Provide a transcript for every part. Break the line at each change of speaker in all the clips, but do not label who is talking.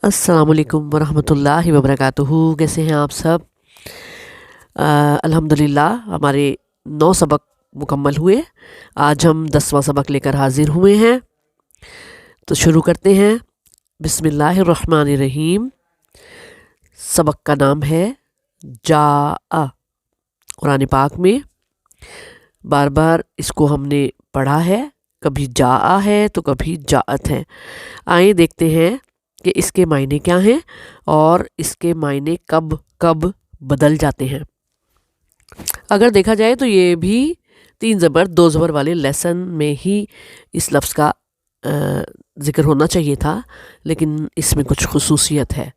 अस्सलाम वालेकुम वरहमतुल्लाहि वबरकातुहू। कैसे हैं आप सब? अल्हम्दुलिल्लाह हमारे 9 सबक मुकम्मल हुए। आज हम 10वां सबक लेकर हाजिर हुए हैं, तो शुरू करते हैं। बिस्मिल्लाहिर्रहमानिर्रहीम। सबक का नाम है जाअ। कुरान पाक में बार बार इसको हमने पढ़ा है, कभी जाअ है तो कभी जाअत है। आइए देखते हैं कि इसके मायने क्या हैं और इसके मायने कब कब बदल जाते हैं। अगर देखा जाए तो ये भी 3 ज़बर 2 ज़बर वाले लेसन में ही इस लफ्ज़ का ज़िक्र होना चाहिए था, लेकिन इसमें कुछ खुसूसियत है।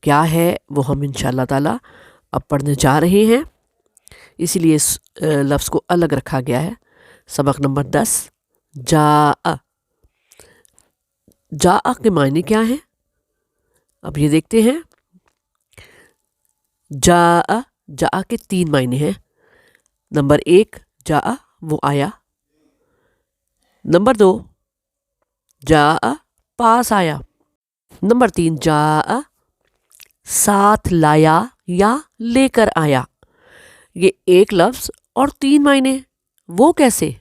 क्या है वो हम इंशाअल्लाह ताला अब पढ़ने जा रहे हैं, इसीलिए इस लफ्ज़ को अलग रखा गया है। सबक नंबर 10 जाअ। जाअ के मायने क्या हैं, अब ये देखते हैं। जाअ जाअ के 3 मायने हैं। नंबर 1 जाअ वो आया। नंबर 2 जाअ पास आया। नंबर 3 जाअ साथ लाया या लेकर आया। ये एक लफ्ज़ और 3 मायने, वो कैसे?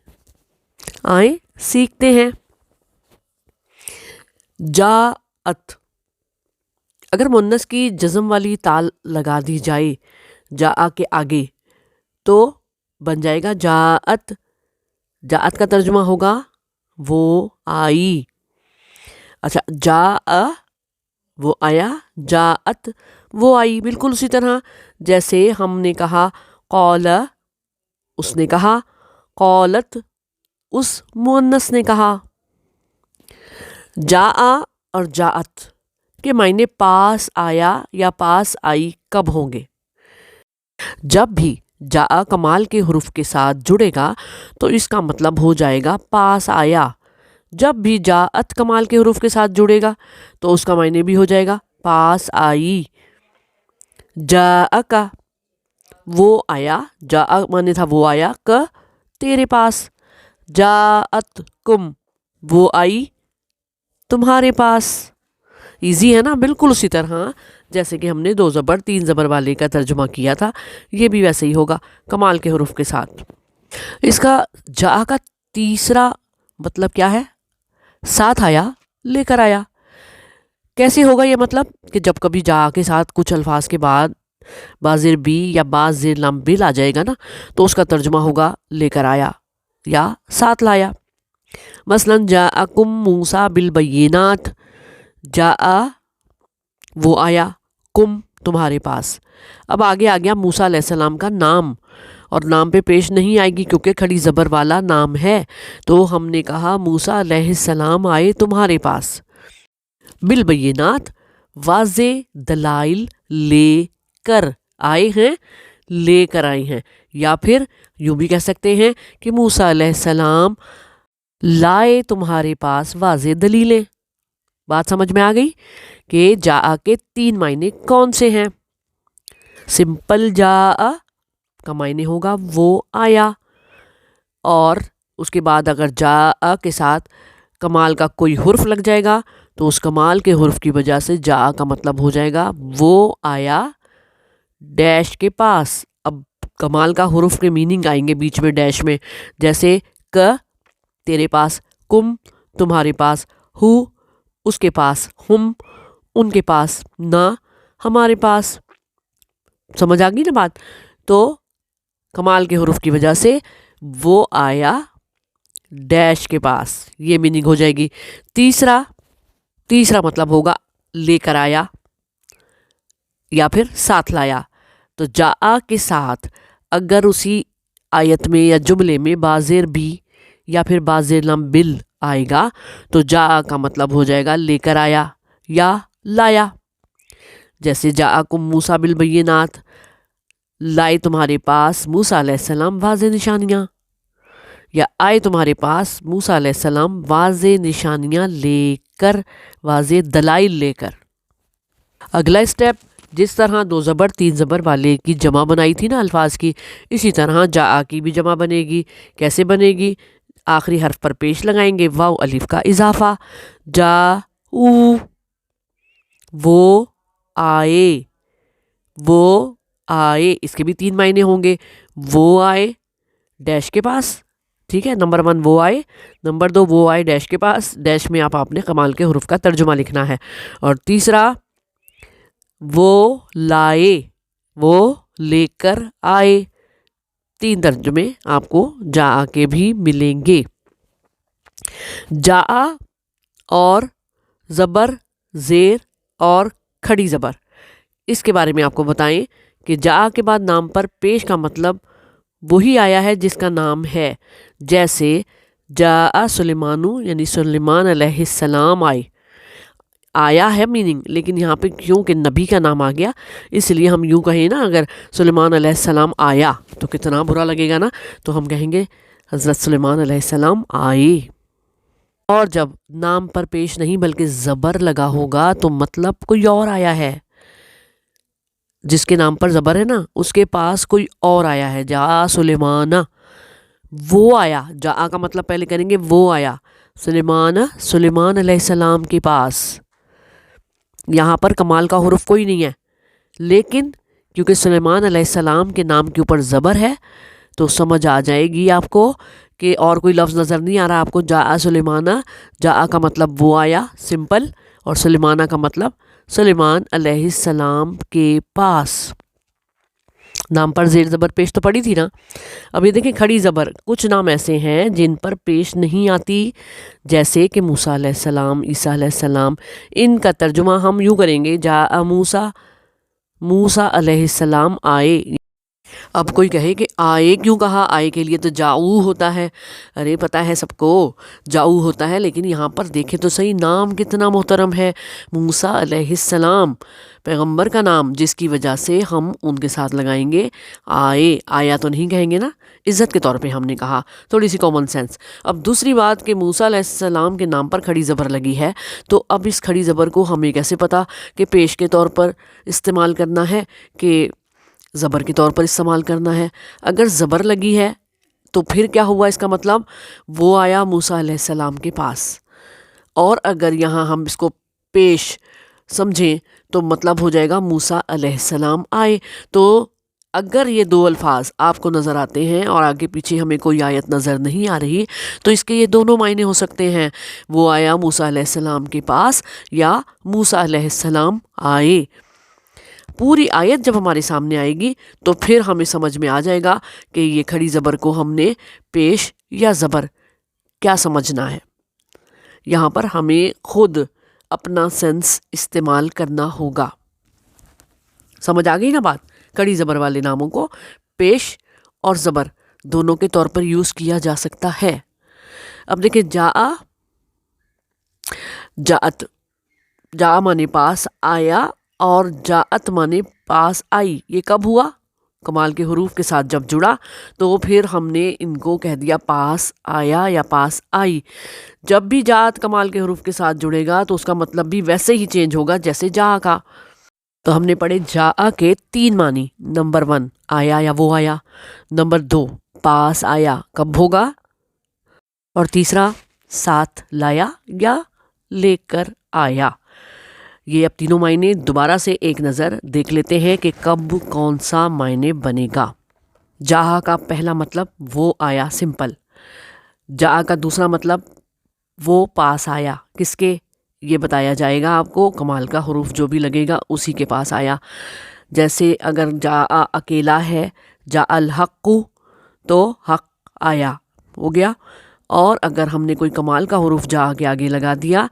आए सीखते हैं। जाअत, अगर मुन्नस की जज़म वाली ताल लगा दी जाए जाअ के आगे तो बन जाएगा जाअत। जाअत का तर्जुमा होगा वो आई। अच्छा, जाअ वो आया, जाअत वो आई। बिल्कुल उसी तरह जैसे हमने कहा कौल उसने कहा, कौलत उस मुन्नस ने कहा। जाअ और जाअत के मायने पास आया या पास आई कब होंगे? जब भी जाअ कमाल के हुरूफ के साथ जुड़ेगा तो इसका मतलब हो जाएगा पास आया। जब भी जाअत कमाल के हुरूफ के साथ जुड़ेगा तो उसका मायने भी हो जाएगा पास आई। जाअ का वो आया, जाअ माने था वो आया, क तेरे पास। जाअत कुम वो आई तुम्हारे पास। इजी है ना? बिल्कुल उसी तरह जैसे कि हमने 2 ज़बर 3 ज़बर वाले का तर्जुमा किया था, ये भी वैसे ही होगा कमाल के हुरूफ के साथ। इसका जा का तीसरा मतलब क्या है? साथ आया, लेकर आया। कैसे होगा ये मतलब? कि जब कभी जा के साथ कुछ अल्फाज के बाद बाज़िर बी या बाज़िर लम बिल आ जाएगा ना, तो उसका तर्जुमा होगा लेकर आया या साथ लाया। मसलन जाअकुम मूसा बिल बय्यिनात। जाअ वो आया, कुम तुम्हारे पास। अब आगे आ गया मूसा अलैहिस्सलाम का नाम, और नाम पे पेश नहीं आएगी क्योंकि खड़ी ज़बर वाला नाम है। तो हमने कहा मूसा अलैहिस्सलाम आए तुम्हारे पास। बिल बय्यिनात वाज़े दलाइल लेकर आए हैं, लेकर आए हैं। या फिर यूँ भी कह सकते हैं कि मूसा अलैहिस्सलाम लाए तुम्हारे पास वाज़े दलीलें। बात समझ में आ गई कि जाअ के 3 मायने कौन से हैं? सिंपल जाअ का मायने होगा वो आया, और उसके बाद अगर जाअ के साथ कमाल का कोई हुर्फ लग जाएगा तो उस कमाल के हुर्फ की वजह से जाअ का मतलब हो जाएगा वो आया डैश के पास। अब कमाल का हुर्फ के मीनिंग आएंगे बीच में डैश में, जैसे क तेरे पास, कुम तुम्हारे पास, हु उसके पास, हुम उनके पास, ना हमारे पास। समझ आ गई ना बात? तो कमाल के हुरूफ की वजह से वो आया डैश के पास, ये मीनिंग हो जाएगी। तीसरा मतलब होगा लेकर आया या फिर साथ लाया। तो जाअ के साथ अगर उसी आयत में या जुमले में बाज़िर बी या फिर बाज़िर लम बिल आएगा तो जाअ का मतलब हो जाएगा लेकर आया या लाया। जैसे जाअकुम मूसा बिल बय्यिनात, लाए तुम्हारे पास मूसा अलैहिस्सलाम वाज़े निशानियाँ, या आए तुम्हारे पास मूसा अलैहिस्सलाम वाज़े निशानियाँ लेकर, वाज़े दलाइल लेकर। अगला स्टेप, जिस तरह 2 ज़बर 3 ज़बर वाले की जमा बनाई थी ना अल्फाज की, इसी तरह जाअ की भी जमा बनेगी। कैसे बनेगी? आखिरी हर्फ पर पेश लगाएंगे, वाव अलिफ का इजाफा। जा ऊ वो आए, वो आए, इसके भी 3 मायने होंगे। वो आए डैश के पास, ठीक है, नंबर 1 वो आए, नंबर 2 वो आए डैश के पास, डैश में आपने कमाल के हुरूफ का तर्जुमा लिखना है, और तीसरा वो लाए, वो लेकर आए। 3 तर्जुमे आपको जा के भी मिलेंगे। जा और ज़बर, ज़ेर और खड़ी ज़बर, इसके बारे में आपको बताएं कि जा के बाद नाम पर पेश का मतलब वही आया है जिसका नाम है। जैसे जा सुलेमानु यानी सुलेमान अलैहिस्सलाम आए, आया है मीनिंग, लेकिन यहाँ पे क्योंकि नबी का नाम आ गया इसलिए हम यूँ कहें ना, अगर सुलेमान अलैहिस्सलाम आया तो कितना बुरा लगेगा ना, तो हम कहेंगे हज़रत सुलेमान अलैहिस्सलाम आए। और जब नाम पर पेश नहीं बल्कि ज़बर लगा होगा तो मतलब कोई और आया है, जिसके नाम पर ज़बर है ना उसके पास कोई और आया है। जा सुलेमाना, वो आया, जा का मतलब पहले करेंगे वो आया, सुलेमाना सुलेमान अलैहिस्सलाम के पास। यहाँ पर कमाल का हुरूफ कोई नहीं है, लेकिन क्योंकि सुलेमान अलैहिस्सलाम के नाम के ऊपर ज़बर है तो समझ आ जाएगी आपको कि और कोई लफ्ज़ नज़र नहीं आ रहा आपको। जा सुलेमाना, जा का मतलब वो आया सिंपल, और सुलेमाना का मतलब सुलेमान अलैहिस्सलाम के पास। नाम पर ज़ेर ज़बर पेश तो पड़ी थी ना। अब ये देखें खड़ी ज़बर, कुछ नाम ऐसे हैं जिन पर पेश नहीं आती, जैसे कि मूसा अलैहिस्सलाम, ईसा अलैहिस्सलाम। इनका तर्जुमा हम यूँ करेंगे जा मूसा, मूसा अलैहिस्सलाम आए। अब कोई कहे कि आए क्यों कहा, आए के लिए तो जाऊ होता है। अरे पता है सबको जाऊ होता है, लेकिन यहाँ पर देखें तो सही नाम कितना मोहतरम है, मूसा अलैहिस्सलाम, पैगंबर का नाम, जिसकी वजह से हम उनके साथ लगाएंगे आए। आया तो नहीं कहेंगे ना, इज़्ज़त के तौर पे हमने कहा, थोड़ी सी कॉमन सेंस। अब दूसरी बात कि मूसा अलैहिस्सलाम के नाम पर खड़ी ज़बर लगी है, तो अब इस खड़ी ज़बर को हमें कैसे पता कि पेश के तौर पर इस्तेमाल करना है कि ज़बर के तौर पर इस्तेमाल करना है। अगर ज़बर लगी है तो फिर क्या हुआ, इसका मतलब वो आया मूसा अलैहिस्सलाम के पास। और अगर यहाँ हम इसको पेश समझें तो मतलब हो जाएगा मूसा अलैहिस्सलाम आए। तो अगर ये 2 अल्फाज आपको नज़र आते हैं और आगे पीछे हमें कोई आयत नज़र नहीं आ रही, तो इसके ये दोनों मायने हो सकते हैं, वो आया मूसा अलैहिस्सलाम के पास या मूसा अलैहिस्सलाम आए। पूरी आयत जब हमारे सामने आएगी तो फिर हमें समझ में आ जाएगा कि ये खड़ी ज़बर को हमने पेश या ज़बर क्या समझना है। यहाँ पर हमें खुद अपना सेंस इस्तेमाल करना होगा। समझ आ गई ना बात। खड़ी ज़बर वाले नामों को पेश और ज़बर दोनों के तौर पर यूज़ किया जा सकता है। अब देखिए जा, जात, जा माने पास आया और जात माने पास आई। ये कब हुआ, कमाल के हुरूफ के साथ जब जुड़ा तो फिर हमने इनको कह दिया पास आया या पास आई। जब भी जात कमाल के हुरूफ के साथ जुड़ेगा तो उसका मतलब भी वैसे ही चेंज होगा जैसे जा का। तो हमने पढ़े जा के 3 मानी, नंबर 1 आया या वो आया, नंबर 2 पास आया कब होगा, और तीसरा साथ लाया या लेकर आया। ये अब तीनों मायने दोबारा से एक नज़र देख लेते हैं कि कब कौन सा मायने बनेगा। जा का पहला मतलब वो आया सिंपल, जा का दूसरा मतलब वो पास आया, किसके ये बताया जाएगा आपको, कमाल का हुरूफ जो भी लगेगा उसी के पास आया। जैसे अगर जा अकेला है, जा अल हक़्क़ु, तो हक़ आया हो गया। और अगर हमने कोई कमाल का हुरूफ जा के आगे लगा दिया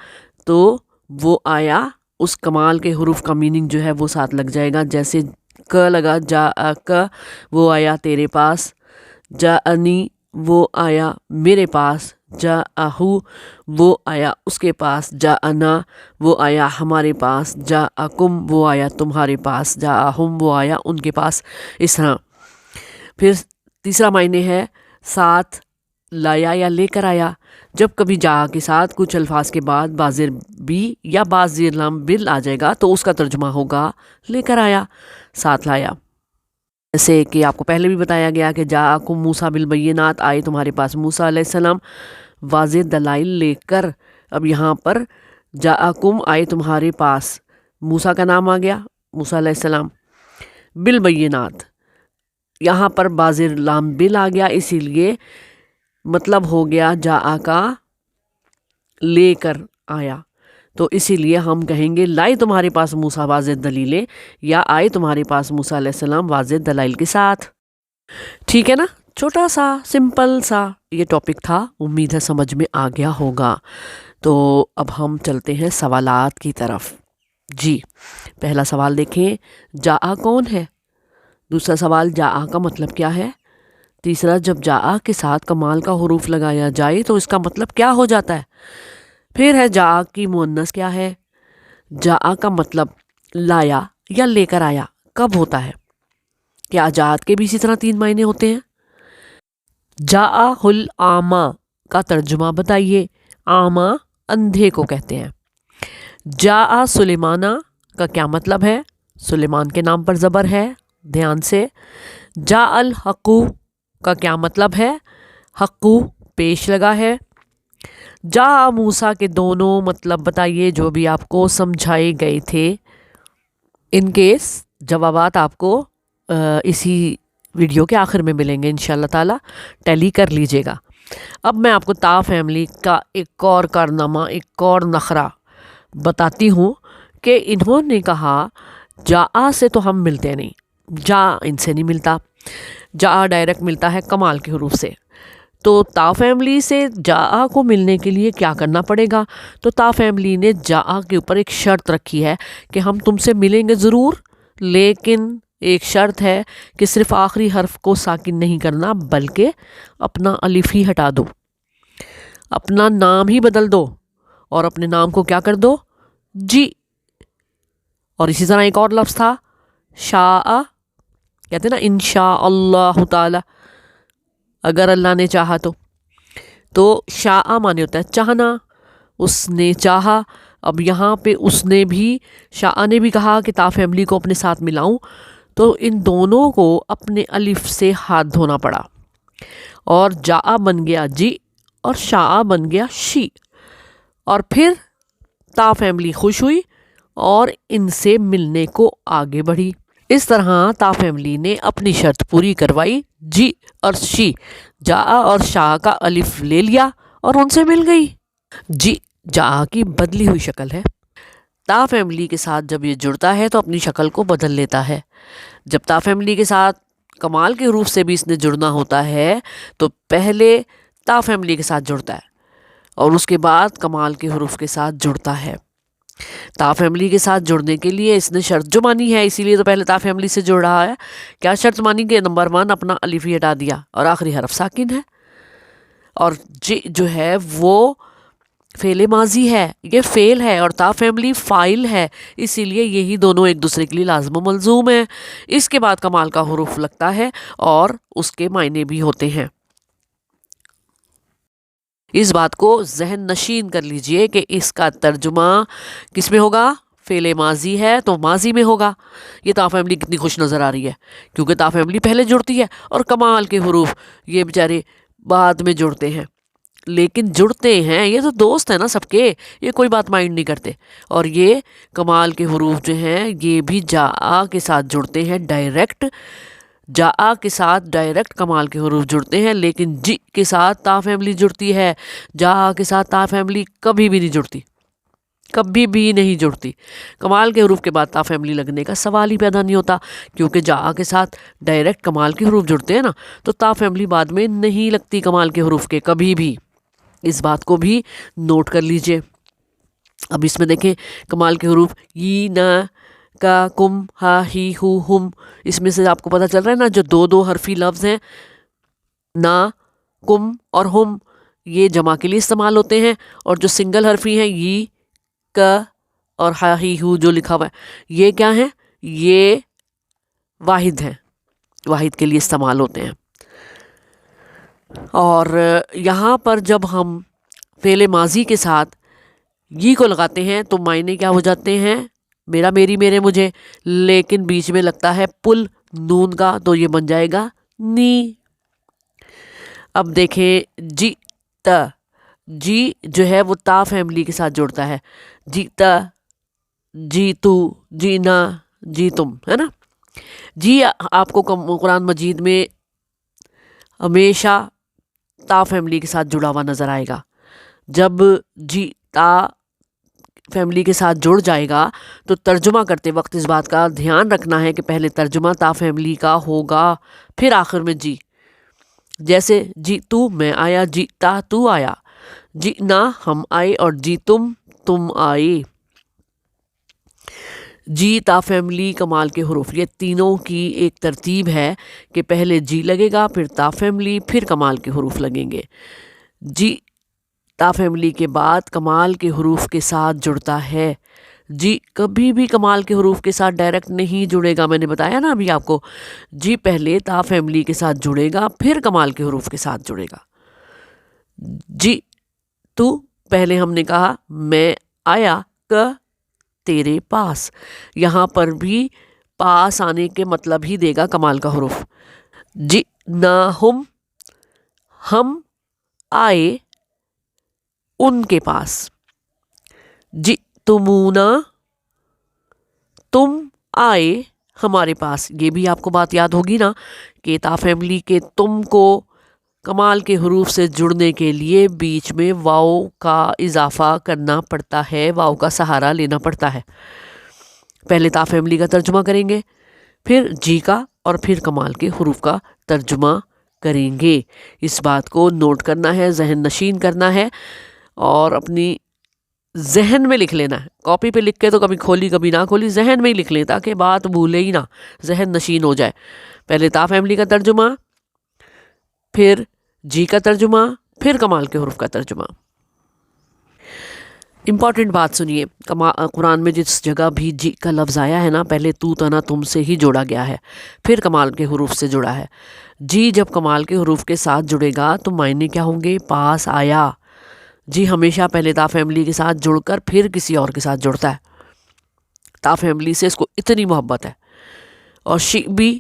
तो वो आया, उस कमाल के हुरूफ का मीनिंग जो है वो साथ लग जाएगा। जैसे क लगा जा क, वो आया तेरे पास, जा अनी वो आया मेरे पास, जा आहू वो आया उसके पास, जा अना वो आया हमारे पास, जा अकुम वो आया तुम्हारे पास, जा अहुम वो आया उनके पास। इस तरह फिर तीसरा मायने है साथ लाया या लेकर आया। जब कभी जा के साथ कुछ अल्फाज के बाद बाज़िर बी या बाज़िर लाम बिल आ जाएगा तो उसका तर्जुमा होगा लेकर आया, साथ लाया। जैसे कि आपको पहले भी बताया गया कि जा आकुम मूसा बिल बैयिनात, आए तुम्हारे पास मूसा अलैहिस्सलाम वाज़ेह दलाइल लेकर। अब यहाँ पर जा आकुम आए तुम्हारे पास, موسیٰ کا نام آ گیا، موسیٰ علیہ السلام۔ بالبینات، یہاں پر بازر لام بل آ گیا، اسی لیے مطلب ہو گیا جاء کا لے کر آیا، تو اسی لیے ہم کہیں گے لائی تمہارے پاس موسیٰ واضح دلیلیں، یا آئے تمہارے پاس موسیٰ علیہ السلام واضح دلائل کے ساتھ۔ ٹھیک ہے نا، چھوٹا سا سمپل سا یہ ٹاپک تھا، امید ہے سمجھ میں آ گیا ہوگا۔ تو اب ہم چلتے ہیں سوالات کی طرف۔ جی پہلا سوال دیکھیں، جاء کون ہے؟ دوسرا سوال، جاء کا مطلب کیا ہے؟ تیسرا، جب جاء کے ساتھ کمال کا حروف لگایا جائے تو اس کا مطلب کیا ہو جاتا ہے؟ پھر ہے جاء کی مؤنث کیا ہے؟ جاء کا مطلب لایا یا لے کر آیا کب ہوتا ہے؟ کیا جاءت کے بھی اسی طرح 3 معنی ہوتے ہیں؟ جاء العامی کا ترجمہ بتائیے۔ عامی اندھے کو کہتے ہیں۔ جاء سلیمانہ کا کیا مطلب ہے؟ سلیمان کے نام پر زبر ہے، دھیان سے۔ جاء الحق کا کیا مطلب ہے؟ حق پیش لگا ہے۔ جاء موسیٰ کے دونوں مطلب بتائیے جو بھی آپ کو سمجھائے گئے تھے۔ ان کیس جوابات آپ کو اسی ویڈیو کے آخر میں ملیں گے انشاءاللہ تعالی، ٹیلی کر لیجئے گا۔ اب میں آپ کو تا فیملی کا ایک اور کارنامہ، ایک اور نخرہ بتاتی ہوں کہ انہوں نے کہا جاء سے تو ہم ملتے نہیں، جاء ان سے نہیں ملتا، جاء ڈائریکٹ ملتا ہے کمال کے حروف سے۔ تو تا فیملی سے جاء کو ملنے کے لیے کیا کرنا پڑے گا؟ تو تا فیملی نے جاء کے اوپر ایک شرط رکھی ہے کہ ہم تم سے ملیں گے ضرور، لیکن ایک شرط ہے کہ صرف آخری حرف کو ساکن نہیں کرنا، بلکہ اپنا الف ہی ہٹا دو، اپنا نام ہی بدل دو، اور اپنے نام کو کیا کر دو؟ جی۔ اور اسی طرح ایک اور لفظ تھا شاء، کہتے ہیں نا انشاء اللہ تعالی، اگر اللہ نے چاہا تو شاء مانے ہوتا ہے چاہنا، اس نے چاہا۔ اب یہاں پہ اس نے بھی، شاء نے بھی کہا کہ تا فیملی کو اپنے ساتھ ملاؤں، تو ان دونوں کو اپنے الف سے ہاتھ دھونا پڑا، اور جاء بن گیا جی اور شاء بن گیا شی، اور پھر تا فیملی خوش ہوئی اور ان سے ملنے کو آگے بڑھی۔ اس طرح تا فیملی نے اپنی شرط پوری کروائی، جی اور شی، جاء اور شاء کا الف لے لیا اور ان سے مل گئی۔ جی جاء کی بدلی ہوئی شکل ہے، تا فیملی کے ساتھ جب یہ جڑتا ہے تو اپنی شکل کو بدل لیتا ہے۔ جب تا فیملی کے ساتھ کمال کے حروف سے بھی اس نے جڑنا ہوتا ہے تو پہلے تا فیملی کے ساتھ جڑتا ہے اور اس کے بعد کمال کے حروف کے ساتھ جڑتا ہے۔ تا فیملی کے ساتھ جڑنے کے لیے اس نے شرط جو مانی ہے، اسی لیے تو پہلے تا فیملی سے جڑ رہا ہے۔ کیا شرط مانی کہ نمبر 1 اپنا الف ہی ہٹا دیا اور آخری حرف ساکن ہے، اور جی جو ہے وہ فعل ماضی ہے، یہ فعل ہے، اور تا فیملی فاعل ہے، اسی لیے یہی دونوں ایک دوسرے کے لیے لازم و ملزوم ہیں۔ اس کے بعد کمال کا حروف لگتا ہے اور اس کے معنی بھی ہوتے ہیں۔ اس بات کو ذہن نشین کر لیجئے کہ اس کا ترجمہ کس میں ہوگا؟ فعل ماضی ہے تو ماضی میں ہوگا۔ یہ تا فیملی کتنی خوش نظر آ رہی ہے، کیونکہ تا فیملی پہلے جڑتی ہے اور کمال کے حروف یہ بیچارے بعد میں جڑتے ہیں، لیکن جڑتے ہیں، یہ تو دوست ہیں نا سب کے، یہ کوئی بات مائنڈ نہیں کرتے۔ اور یہ کمال کے حروف جو ہیں یہ بھی جاء کے ساتھ جڑتے ہیں ڈائریکٹ، جاء کے ساتھ ڈائریکٹ کمال کے حروف جڑتے ہیں، لیکن جی کے ساتھ تا فیملی جڑتی ہے، جاء کے ساتھ تا فیملی کبھی بھی نہیں جڑتی، کبھی بھی نہیں جڑتی۔ کمال کے حروف کے بعد تا فیملی لگنے کا سوال ہی پیدا نہیں ہوتا، کیونکہ جاء کے ساتھ ڈائریکٹ کمال کے حروف جڑتے ہیں نا، تو تا فیملی بعد میں نہیں لگتی کمال کے حروف کے کبھی بھی۔ اس بات کو بھی نوٹ کر لیجئے۔ اب اس میں دیکھیں کمال کے حروف ی، ن، کا، کم، ہا، ہی، ہو، ہم، اس میں سے آپ کو پتہ چل رہا ہے نا، جو دو حرفی لفظ ہیں نا، کم اور ہم، یہ جمع کے لیے استعمال ہوتے ہیں، اور جو سنگل حرفی ہیں ی، کا اور ہا، ہی، ہو جو لکھا ہوا ہے، یہ کیا ہیں؟ یہ واحد ہیں، واحد کے لیے استعمال ہوتے ہیں۔ اور یہاں پر جب ہم فعل ماضی کے ساتھ یہ کو لگاتے ہیں تو معنی کیا ہو جاتے ہیں؟ میرا، میری، میرے، مجھے، لیکن بیچ میں لگتا ہے پل نون کا، تو یہ بن جائے گا نی۔ اب دیکھیں جی تا، جی جو ہے وہ تا فیملی کے ساتھ جڑتا ہے، جی تا، جی تو، جینا، جی تم، ہے نا. جی آپ کو قرآن مجید میں ہمیشہ تا فیملی کے ساتھ جڑا ہوا نظر آئے گا. جب جی تا فیملی کے ساتھ جڑ جائے گا تو ترجمہ کرتے وقت اس بات کا دھیان رکھنا ہے کہ پہلے ترجمہ تا فیملی کا ہوگا، پھر آخر میں جی. جیسے جی تو میں آیا، جی تا تو آیا، جی نا ہم آئے، اور جی تم آئے. جی تا فیملی کمال کے حروف، یہ تینوں کی ایک ترتیب ہے کہ پہلے جی لگے گا، پھر تا فیملی، پھر کمال کے حروف لگیں گے. جی تا فیملی کے بعد کمال کے حروف کے ساتھ جڑتا ہے. جی کبھی بھی کمال کے حروف کے ساتھ ڈائریکٹ نہیں جڑے گا. میں نے بتایا نا ابھی آپ کو، جی پہلے تا فیملی کے ساتھ جڑے گا، پھر کمال کے حروف کے ساتھ جڑے گا. جی تو پہلے ہم نے کہا میں آیا تیرے پاس، یہاں پر بھی پاس آنے کے مطلب ہی دے گا کمال کا حروف. جی نا ہم آئے ان کے پاس. جی تمونا تم آئے ہمارے پاس. یہ بھی آپ کو بات یاد ہوگی نا کہ تا فیملی کے تم کو کمال کے حروف سے جڑنے کے لیے بیچ میں واؤ کا اضافہ کرنا پڑتا ہے، واؤ کا سہارا لینا پڑتا ہے. پہلے تا فیملی کا ترجمہ کریں گے، پھر جی کا، اور پھر کمال کے حروف کا ترجمہ کریں گے. اس بات کو نوٹ کرنا ہے، ذہن نشین کرنا ہے، اور اپنی ذہن میں لکھ لینا ہے. کاپی پہ لکھ کے تو کبھی کھولی کبھی نہ کھولی، ذہن میں ہی لکھ لیں تاکہ بات بھولے ہی نہ، ذہن نشین ہو جائے. پہلے تا فیملی کا ترجمہ، پھر جی کا ترجمہ، پھر کمال کے حروف کا ترجمہ. امپورٹنٹ بات سنیے، قرآن میں جس جگہ بھی جی کا لفظ آیا ہے نا، پہلے تو تنا تم سے ہی جوڑا گیا ہے، پھر کمال کے حروف سے جڑا ہے. جی جب کمال کے حروف کے ساتھ جڑے گا تو معنی کیا ہوں گے؟ پاس آیا. جی ہمیشہ پہلے تا فیملی کے ساتھ جڑ کر پھر کسی اور کے ساتھ جڑتا ہے. تا فیملی سے اس کو اتنی محبت ہے. اور شی بھی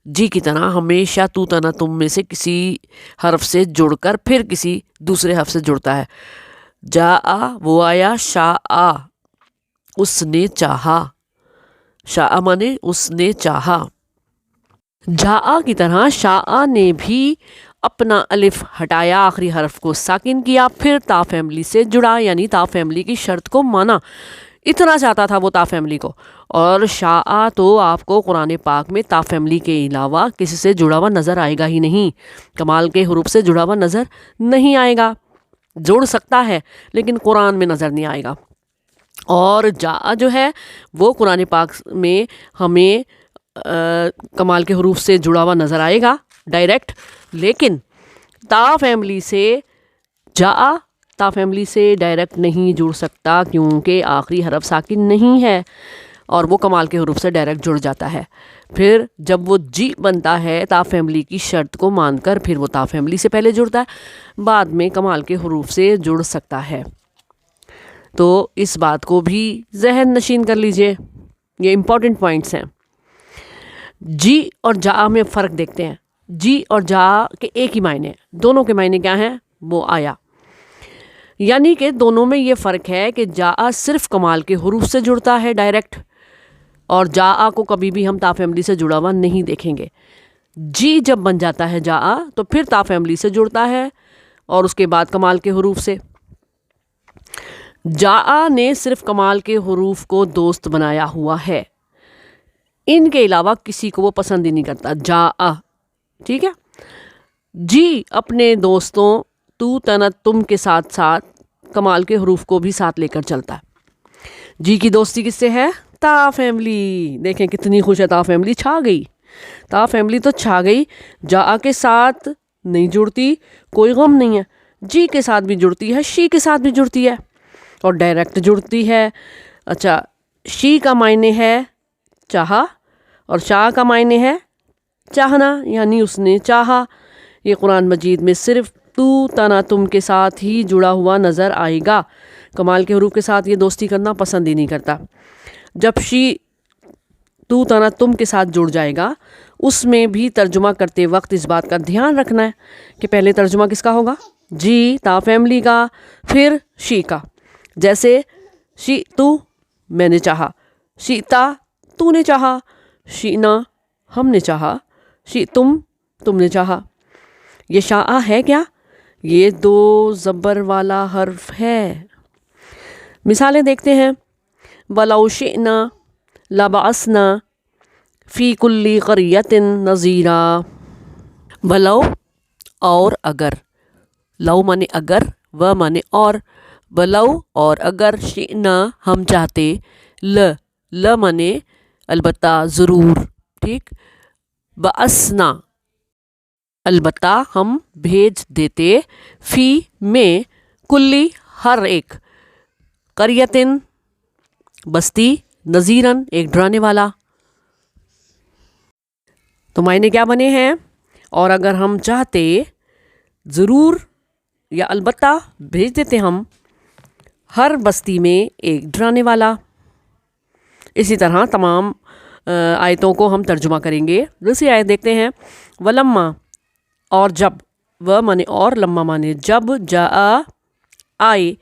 جی کی طرح ہمیشہ تو تنا تم میں سے کسی حرف سے جڑ کر پھر کسی دوسرے حرف سے جڑتا ہے. جا وہ آیا، شاء اس نے چاہا، شاء مانے اس نے چاہا. جا کی طرح شاء نے بھی اپنا الف ہٹایا، آخری حرف کو ساکن کیا، پھر تا فیملی سے جڑا، یعنی تا فیملی کی شرط کو مانا. اتنا چاہتا تھا وہ تا فیملی کو. اور شاء تو آپ کو قرآن پاک میں تا فیملی کے علاوہ کسی سے جڑا ہوا نظر آئے گا ہی نہیں، کمال کے حروف سے جڑا ہوا نظر نہیں آئے گا. جڑ سکتا ہے لیکن قرآن میں نظر نہیں آئے گا. اور جا جو ہے وہ قرآن پاک میں ہمیں کمال کے حروف سے جڑا ہوا نظر آئے گا ڈائریکٹ، لیکن تا فیملی سے تا فیملی سے ڈائریکٹ نہیں جڑ سکتا، کیونکہ آخری حرف ساکن نہیں ہے اور وہ کمال کے حروف سے ڈائریکٹ جڑ جاتا ہے. پھر جب وہ جی بنتا ہے تا فیملی کی شرط کو مان کر، پھر وہ تا فیملی سے پہلے جڑتا ہے، بعد میں کمال کے حروف سے جڑ سکتا ہے. تو اس بات کو بھی ذہن نشین کر لیجئے، یہ امپورٹنٹ پوائنٹس ہیں. جی اور جا میں فرق دیکھتے ہیں. جی اور جا کے ایک ہی معنی ہیں، دونوں کے معنی کیا ہیں؟ وہ آیا. یعنی کہ دونوں میں یہ فرق ہے کہ جا صرف کمال کے حروف سے جڑتا ہے ڈائریکٹ، اور جا کو کبھی بھی ہم تا فیملی سے جڑا ہوا نہیں دیکھیں گے. جی جب بن جاتا ہے جا تو پھر تا فیملی سے جڑتا ہے اور اس کے بعد کمال کے حروف سے. جا نے صرف کمال کے حروف کو دوست بنایا ہوا ہے، ان کے علاوہ کسی کو وہ پسند ہی نہیں کرتا. جا ٹھیک ہے. جی اپنے دوستوں تو تنا تم کے ساتھ ساتھ کمال کے حروف کو بھی ساتھ لے کر چلتا ہے. جی کی دوستی کس سے ہے؟ تا فیملی. دیکھیں کتنی خوش ہے تا فیملی، چھا گئی. تا فیملی تو چھا گئی. جا کے ساتھ نہیں جڑتی، کوئی غم نہیں ہے. جی کے ساتھ بھی جڑتی ہے، شی کے ساتھ بھی جڑتی ہے اور ڈائریکٹ جڑتی ہے. اچھا، شی کا معنی ہے چاہا اور شاہ کا معنی ہے چاہنا، یعنی اس نے چاہا. یہ قرآن مجید میں صرف تو تنا تم کے ساتھ ہی جڑا ہوا نظر آئے گا، کمال کے حروف کے ساتھ یہ دوستی کرنا پسند ہی نہیں کرتا. جب شی تو تنا تم کے ساتھ جڑ جائے گا، اس میں بھی ترجمہ کرتے وقت اس بات کا دھیان رکھنا ہے کہ پہلے ترجمہ کس کا ہوگا؟ جی تا فیملی کا، پھر شی کا. جیسے شی تو میں نے چاہا، शीता तूने चाहा, शीना हमने चाहा, शी तुमने चाहा। ये शाआ है क्या? ये 2 ज़बर वाला हर्फ है। मिसालें देखते हैं। वलौ शिअना लबअसना फ़ी कुल्ली क़रियतिन नज़ीरा। वलौ और अगर, लौ माने अगर, व माने और, वलौ और अगर, शिअना हम चाहते, ल माने अलबत्ता ज़रूर, ठीक, बअसना अलबत्ता हम भेज देते, फ़ी में, कुल्ली हर एक, क़रियतिन बस्ती, नज़ीरन एक डराने वाला। तो मायने क्या बने हैं? और अगर हम चाहते, ज़रूर या अलबत्ता भेज देते हम हर बस्ती में एक डराने वाला। इसी तरह तमाम आयतों को हम तर्जुमा करेंगे। दूसरी आयत देखते हैं। वलम्मा और जब, व माने और, लम्मा माने जब, जा आए,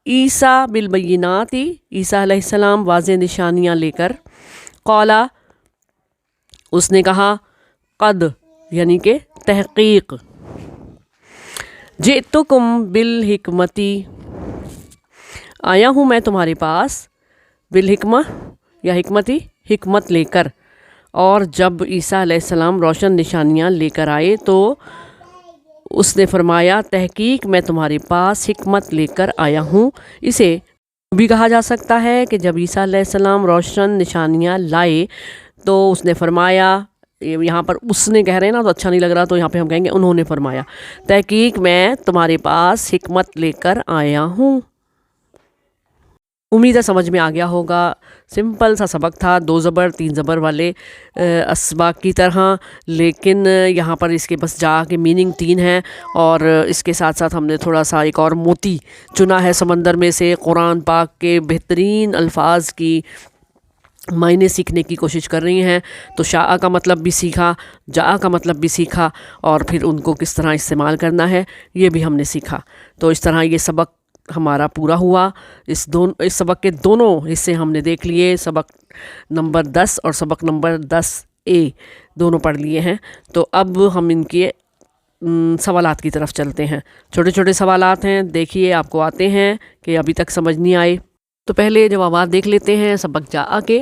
ईसा बिलबय्यिनाति ईसा अलैहिस्सलाम वाज़े निशानियाँ लेकर, क़ाला उसने कहा, क़द यानी कि तहक़ीक़, जिअतुकुम बिल हिकमती आया हूँ मैं तुम्हारे पास, बिल हिकमा या हिकमती हिकमत लेकर। और जब ईसा अलैहिस्सलाम रोशन निशानियाँ लेकर आए तो उसने फरमाया, तहकीक मैं तुम्हारे पास हिकमत लेकर आया हूँ। इसे भी कहा जा सकता है कि जब ईसा अलैहिस्सलाम रोशन निशानियाँ लाए तो उसने फरमाया, यहाँ पर उसने कह रहे हैं ना तो अच्छा नहीं लग रहा, तो यहाँ पे हम कहेंगे उन्होंने फरमाया, तहकीक मैं तुम्हारे पास हिकमत लेकर आया हूँ। उम्मीद है समझ में आ गया होगा। सिंपल सा सबक था, 2 ज़बर 3 ज़बर वाले अस्बाक की तरह, लेकिन यहाँ पर इसके बस जा के मीनिंग 3 है। और इसके साथ साथ हमने थोड़ा सा एक और मोती चुना है समंदर में से, कुरान पाक के बेहतरीन अल्फाज की मायने सीखने की कोशिश कर रही हैं। तो शाआ का मतलब भी सीखा, जा का मतलब भी सीखा, और फिर उनको किस तरह इस्तेमाल करना है ये भी हमने सीखा। तो इस तरह ये सबक हमारा पूरा हुआ। इस सबक के दोनों हिस्से हमने देख लिए। सबक नंबर 10 और सबक नंबर 10A दोनों पढ़ लिए हैं। तो अब हम इनके सवालात की तरफ चलते हैं। छोटे छोटे सवालात हैं, देखिए आपको आते हैं कि अभी तक समझ नहीं आए। तो पहले जवाबात देख लेते हैं सबक जाआ के,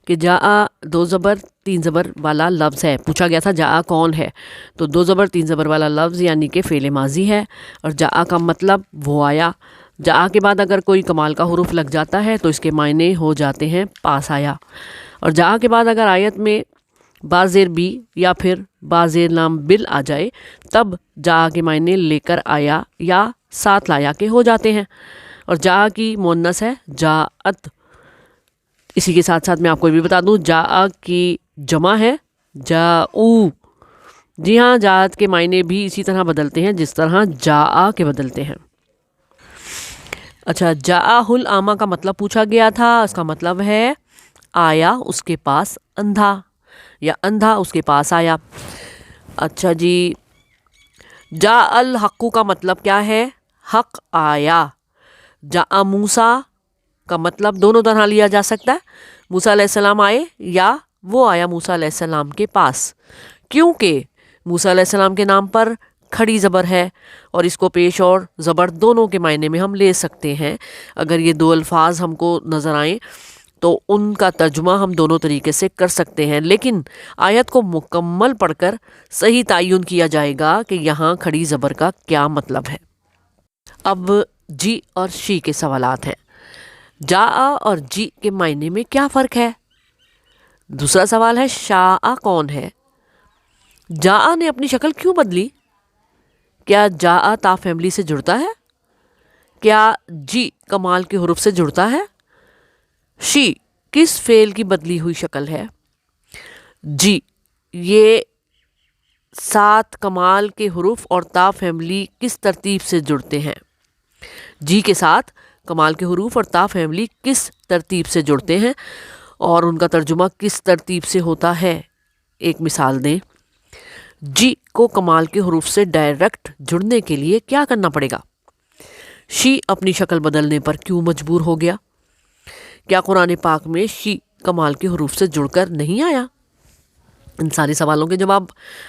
कि जाआ 2 ज़बर 3 ज़बर वाला लफ्ज़ है। पूछा गया था जाआ कौन है, तो 2 ज़बर 3 ज़बर वाला लफ्ज़ यानी कि फ़ेल माजी है। और जाआ का मतलब वो आया। जा के बाद अगर कोई कमाल का हुरूफ लग जाता है तो इसके मायने हो जाते हैं पास आया। और जा के बाद अगर आयत में बाज़ेर बी या फिर बाज़ेर लाम बिल आ जाए तब जा के मायने लेकर आया या साथ लाया के हो जाते हैं। और जा की मुन्नस है जाअत। इसी के साथ साथ मैं आपको ये भी बता दूं, जा की जमा है जाऊ। जी हाँ, जात के मायने भी इसी तरह बदलते हैं जिस तरह जा के बदलते हैं। अच्छा, जाहुल आमा का मतलब पूछा गया था। इसका मतलब है आया उसके पास अंधा, या अंधा उसके पास आया। अच्छा जी, जा अल हक्कू का मतलब क्या है? हक आया। जा मूसा का मतलब दोनों तरह लिया जा सकता है। मूसा अलैहिस्सलाम आए या वो आया मूसा अलैहिस्सलाम के पास, क्योंकि मूसा अलैहिस्सलाम के नाम पर खड़ी ज़बर है और इसको पेश और ज़बर दोनों के मायने में हम ले सकते हैं। अगर ये 2 अल्फाज हमको नज़र आएँ तो उनका तर्जुमा हम दोनों तरीके से कर सकते हैं, लेकिन आयत को मुकम्मल पढ़कर सही तयन किया जाएगा कि यहाँ खड़ी ज़बर का क्या मतलब है। अब जी और शी के सवालात हैं। जा और जी के मायने में क्या फ़र्क है? दूसरा सवाल है, शाआ कौन है? जा ने अपनी शक्ल क्यों बदली? क्या जा ता फैमिली से जुड़ता है? क्या जी कमाल के हुरूफ से जुड़ता है? शी किस फेल की बदली हुई शक्ल है? जी ये 7 कमाल के हुरूफ और ता फैमिली किस तरतीब से जुड़ते हैं? जी के साथ कमाल के हुरूफ और ता फैमिली किस तरतीब से जुड़ते हैं और उनका तर्जुमा किस तरतीब से होता है? एक मिसाल दें। जी को कमाल के हुरूफ से डायरेक्ट जुड़ने के लिए क्या करना पड़ेगा? शी अपनी शक्ल बदलने पर क्यों मजबूर हो गया? کیا قرآن پاک میں شی کمال کے حروف سے جڑ کر نہیں آیا؟ ان سارے سوالوں کے جواب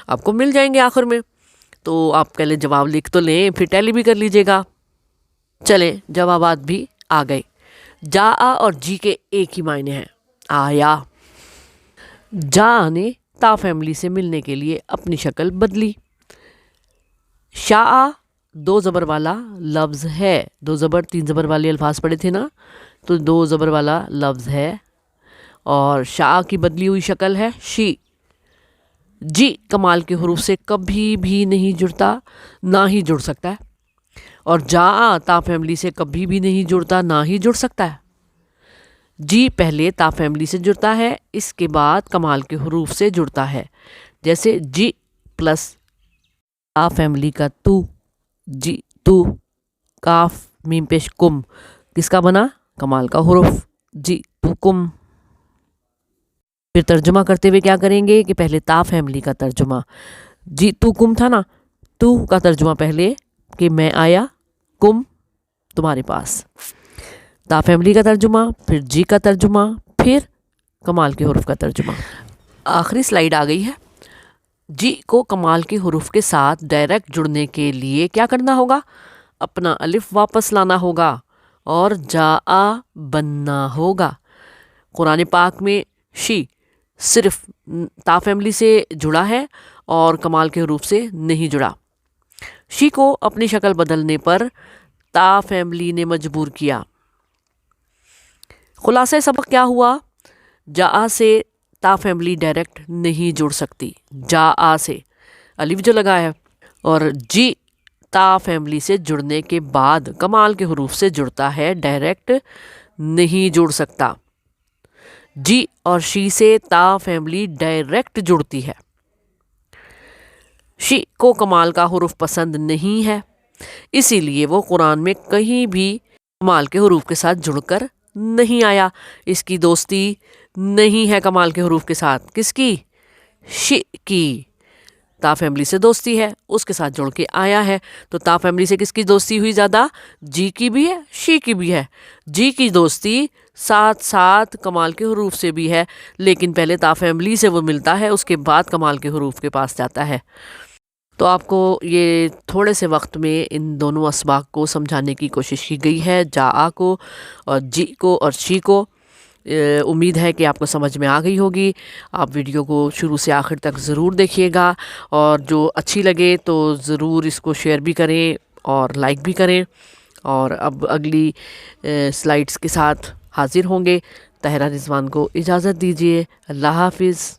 آپ کو مل جائیں گے آخر میں، تو آپ پہلے جواب لکھ تو لیں، پھر ٹیلی بھی کر لیجئے گا۔ چلیں جوابات بھی آ گئے۔ جا اور جی کے ایک ہی معنی ہیں، آیا۔ جا نے تا فیملی سے ملنے کے لیے اپنی شکل بدلی۔ شاء 2 زبر والا لفظ ہے، 2 زبر 3 زبر والے الفاظ پڑھے تھے نا، تو 2 زبر والا لفظ ہے، اور شاء کی بدلی ہوئی شکل ہے شی۔ جی کمال کے حروف سے کبھی بھی نہیں جڑتا، نہ ہی جڑ سکتا ہے، اور جا تا فیملی سے کبھی بھی نہیں جڑتا، نہ ہی جڑ سکتا ہے۔ جی پہلے تا فیملی سے جڑتا ہے، اس کے بعد کمال کے حروف سے جڑتا ہے، جیسے جی پلس تا فیملی کا تو، جی تو، کاف میم پیش کم، کس کا بنا؟ کمال کا حروف، جی تو کم۔ پھر ترجمہ کرتے ہوئے کیا کریں گے کہ پہلے تا فیملی کا ترجمہ، جی تو کم تھا نا، تو کا ترجمہ پہلے کہ میں آیا، کم تمہارے پاس، تا فیملی کا ترجمہ، پھر جی کا ترجمہ، پھر کمال کے حروف کا ترجمہ۔ آخری سلائیڈ آ گئی ہے۔ جی کو کمال کے حروف کے ساتھ ڈائریکٹ جڑنے کے لیے کیا کرنا ہوگا؟ اپنا الف واپس لانا ہوگا اور جا بننا ہوگا۔ قرآن پاک میں شی صرف تا فیملی سے جڑا ہے اور کمال کے حروف سے نہیں جڑا۔ شی کو اپنی شکل بدلنے پر تا فیملی نے مجبور کیا۔ خلاصہ سبق کیا ہوا؟ جا سے تا فیملی ڈائریکٹ نہیں جڑ سکتی، جا سے الف جو لگا ہے، اور جی تا فیملی سے جڑنے کے بعد کمال کے حروف سے جڑتا ہے، ڈائریکٹ نہیں جڑ سکتا۔ جی اور شی سے تا فیملی ڈائریکٹ جڑتی ہے۔ شی کو کمال کا حروف پسند نہیں ہے، اسی لیے وہ قرآن میں کہیں بھی کمال کے حروف کے ساتھ جڑ کر نہیں آیا۔ اس کی دوستی نہیں ہے کمال کے حروف کے ساتھ، کس کی؟ شی کی۔ تا فیملی سے دوستی ہے، اس کے ساتھ جڑ کے آیا ہے، تو تا فیملی سے کس کی دوستی ہوئی زیادہ؟ جی کی بھی ہے، شی کی بھی ہے۔ جی کی دوستی ساتھ ساتھ کمال کے حروف سے بھی ہے، لیکن پہلے تا فیملی سے وہ ملتا ہے، اس کے بعد کمال کے حروف کے پاس جاتا ہے۔ تو آپ کو یہ تھوڑے سے وقت میں ان دونوں اسباق کو سمجھانے کی کوشش کی گئی ہے، جا کو اور جی کو اور شی کو۔ امید ہے کہ آپ کو سمجھ میں آ گئی ہوگی۔ آپ ویڈیو کو شروع سے آخر تک ضرور دیکھیے گا، اور جو اچھی لگے تو ضرور اس کو شیئر بھی کریں اور لائک بھی کریں۔ اور اب اگلی سلائیڈز کے ساتھ حاضر ہوں گے۔ طاہرہ رضوان کو اجازت دیجیے، اللہ حافظ۔